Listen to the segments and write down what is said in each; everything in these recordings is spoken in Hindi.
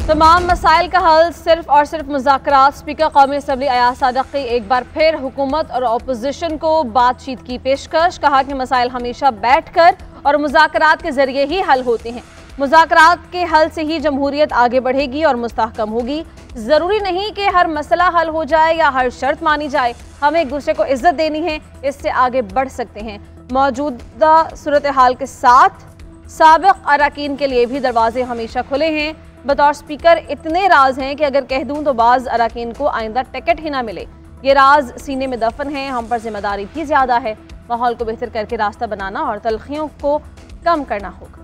तमाम मसाइल का हल सिर्फ और सिर्फ मुज़ाकरात। स्पीकर कौमी असम्बली अयाज सादिक की एक बार फिर हुकूमत और अपोजिशन को बातचीत की पेशकश। कहा कि मसाइल हमेशा बैठकर और मुज़ाकरात के जरिए ही हल होते हैं। मुज़ाकरात के हल से ही जमहूरियत आगे बढ़ेगी और मुस्तहकम होगी। ज़रूरी नहीं कि हर मसला हल हो जाए या हर शर्त मानी जाए। हमें एक दूसरे को इज्जत देनी है, इससे आगे बढ़ सकते हैं। मौजूदा सूरत हाल के साथ साबिक अरकान के लिए भी दरवाजे हमेशा खुले हैं। बतौर स्पीकर इतने राज हैं कि अगर कह दूं तो बाज़ अरकान को आइंदा टिकट ही ना मिले। ये राज सीने में दफन है। हम पर जिम्मेदारी भी ज़्यादा है। माहौल को बेहतर करके रास्ता बनाना और तलखियों को कम करना होगा।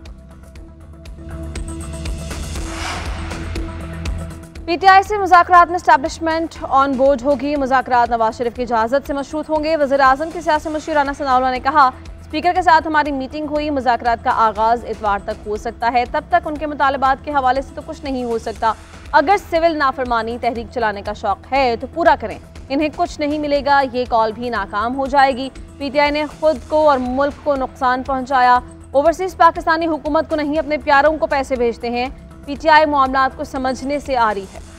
पीटीआई से मुज़ाकरात में एस्टैब्लिशमेंट ऑन बोर्ड होगी। मुज़ाकरात नवाज शरीफ की इजाज़त से मशरूत होंगे। वज़ीर आज़म के सियासी मुशीर राना सनाउल्लाह ने कहा, स्पीकर के साथ हमारी मीटिंग हुई। मुज़ाकरात का आगाज़ इतवार तक हो सकता है। तब तक उनके मुतालबात के हवाले से तो कुछ नहीं हो सकता। अगर सिविल नाफरमानी तहरीक चलाने का शौक है तो पूरा करें। इन्हें कुछ नहीं मिलेगा। ये कॉल भी नाकाम हो जाएगी। पीटीआई ने खुद को और मुल्क को नुकसान पहुँचाया। ओवरसीज़ पाकिस्तानी हुकूमत को नहीं, अपने प्यारों को पैसे भेजते हैं। पीटीआई मामलात को समझने से आ रही है।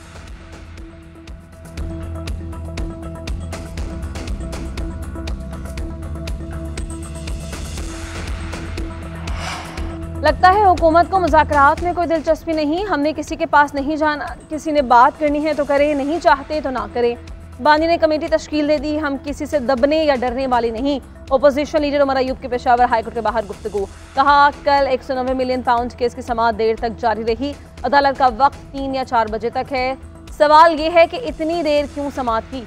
लगता है हुकूमत को मुज़ाकरात में कोई दिलचस्पी नहीं। हमने किसी के पास नहीं जाना। किसी ने बात करनी है तो करें, नहीं चाहते तो ना करें। बानी ने कमेटी तश्कील दे दी। हम किसी से दबने या डरने वाले नहीं। ओपोजिशन लीडर उमर अयूब की पेशावर हाईकोर्ट के बाहर गुफ्तगू। कहा, कल 190 मिलियन पाउंड केस की समाअत देर तक जारी रही। अदालत का वक्त 3 या 4 बजे तक है। सवाल ये है कि इतनी देर क्यों समाअत की।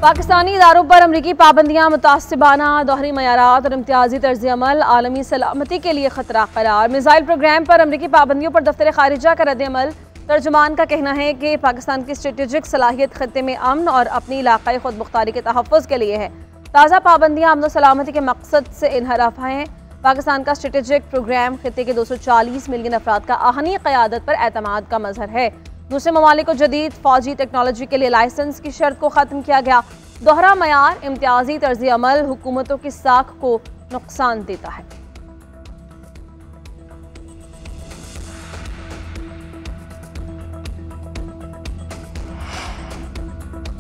पाकिस्तानी इदारों पर अमरीकी पाबंदियां मुतासिबाना, दोहरी मयारात और इम्तियाजी तर्ज अमल आलमी सलामती के लिए खतरा करार। मिसाइल प्रोग्राम पर अमरीकी पाबंदियों पर दफ्तर खारिजा का रद्द अमल। तर्जुमान का कहना है कि पाकिस्तान की स्ट्रेटेजिक सलाहियत खत्ते में अमन और अपनी इलाकाई खुद मुख्तारी के तहफ़्फ़ुज़ के लिए है। ताज़ा पाबंदियां अमन सलामती के मकसद से इनहराफ हैं। पाकिस्तान का स्ट्रेटेजिक प्रोग्राम खत्ते के 240 मिलियन अफराद का आहनी क़यादत पर एतमाद का मजहर है। दूसरे ममालिक को जदीद फौजी टेक्नोलॉजी के लिए लाइसेंस की शर्त को ख़त्म किया गया। दोहरा मयार, इम्तियाजी तर्ज अमल हुकूमतों की साख को नुकसान देता है।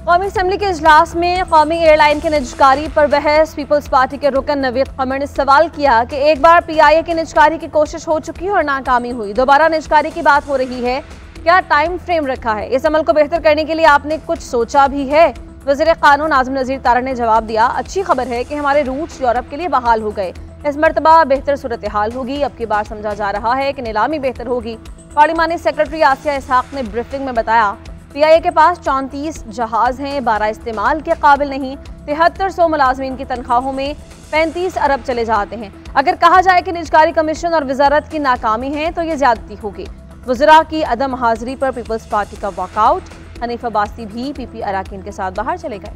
कौमी असम्बली के इजलास में कौमी एयरलाइन की निजकारी पर बहस। पीपल्स पार्टी के रुकन नवीद कमर ने सवाल किया कि एक बार PIA की निजकारी की कोशिश हो चुकी और नाकामी हुई, दोबारा निजकारी की बात हो रही है। क्या टाइम फ्रेम रखा है? इस अमल को बेहतर करने के लिए आपने कुछ सोचा भी है? वज़ीर क़ानून आज़म नज़ीर तारड़ ने जवाब दिया, अच्छी खबर है कि हमारे रूट्स यूरोप के लिए बहाल हो गए। इस मरतबा बेहतर सूरत हाल होगी। अब की बार समझा जा रहा है कि नीलामी बेहतर होगी। पार्लिमानी सेक्रेटरी आसिया इसहाक ने ब्रीफिंग में बताया, PIA के पास 34 जहाज हैं, 12 इस्तेमाल के काबिल नहीं। 7300 मुलाजमीन की तनख्वाहों में 35 अरब चले जाते हैं। अगर कहा जाए कि निजकारी कमीशन और वजारत की नाकामी है तो ये ज्यादती होगी। वज़रा की अदम हाजिरी पर पीपल्स पार्टी का वॉकआउट। हनीफ अब्बासी भी PP अरकान के साथ बाहर चले गए।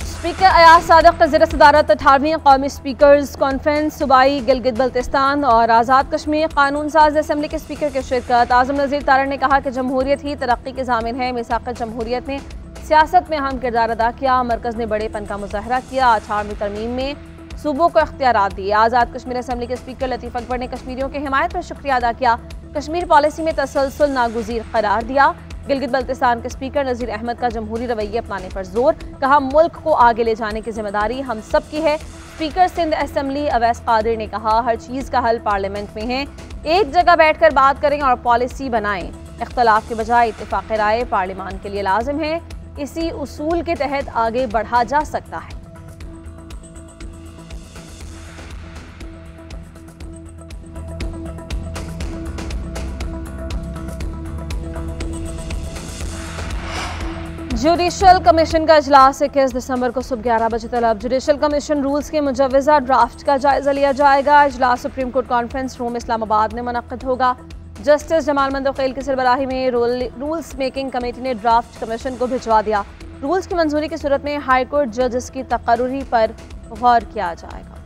स्पीकर अयाज सादिक का ज़ेर सदारत 18वीं कौमी स्पीकर्स कॉन्फ्रेंस सूबाई गिलगित बल्तिस्तान और आज़ाद कश्मीर कानून साज असम्बली के स्पीकर की शिरकत। आज़म नज़ीर तारड़ ने कहा कि जमहूरियत ही तरक्की के ज़ामिन है। मिसाक़ जमहूरियत ने सियासत में अहम किरदार अदा किया। मरकज़ ने बड़ेपन का मुजाहरा किया। 18वीं तरमीम में सूबों को इख्तियारात दिए। आज़ाद कश्मीर असम्बली के स्पीकर लतीफ़ अकबर ने कश्मीरियों की हिमायत पर शुक्रिया अदा किया। कश्मीर पॉलिसी में तसलसल नागुज़ीर करार दिया। गिलगित बल्तिस्तान के स्पीकर नज़ीर अहमद का जमहूरी रवैया अपनाने पर जोर। कहा, मुल्क को आगे ले जाने की जिम्मेदारी हम सब की है। स्पीकर सिंध असम्बली अवैस कादिर ने कहा, हर चीज़ का हल पार्लियामेंट में है। एक जगह बैठकर बात करें और पॉलिसी बनाएं। इख्तलाफ के बजाय इत्तेफाक राय पार्लियामान के लिए लाजिम है। इसी उसूल के तहत आगे बढ़ा जा सकता है। जुडिशल कमीशन का इजलास 21 दिसंबर को सुबह 11 बजे तलब। जुडिशल कमीशन रूल्स के मुजव्वज़ा ड्राफ्ट का जायजा लिया जाएगा। इजलास supreme court conference room Islamabad में मुनक्किद होगा। जस्टिस जमाल मंदोखेल की सरबराही में रूल्स मेकिंग कमेटी ने ड्राफ्ट कमीशन को भिजवा दिया। रूल्स की मंजूरी की सूरत में हाई कोर्ट जजेस की तकर्री पर गौर किया जाएगा।